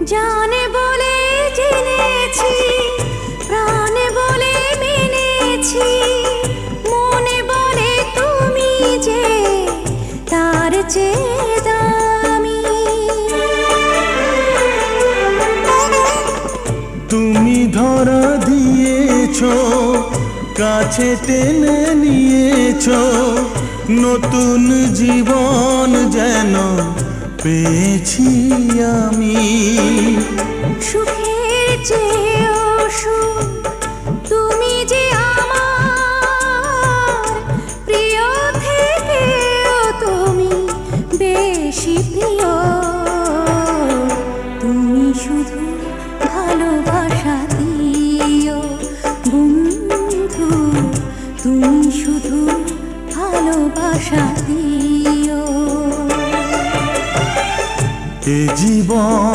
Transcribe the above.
জানে বলে জেনেছি, প্রাণে বলে মেনেছি, মনে বলে তুমি যে তার চেয়ে দামি। তুমি ধরা দিয়েছো, কাছে টেনে নিয়েছো, নতুন জীবন যেন পেয়েছি আমি। সুখের চেয়েও সুখ তুমি যে আমার, প্রিয় থেকেও তুমি বেশি প্রিয়। তুমি শুধু ভালোবাসা দিও বন্ধু, তুমি শুধু ভালোবাসা দিও। এ জীবন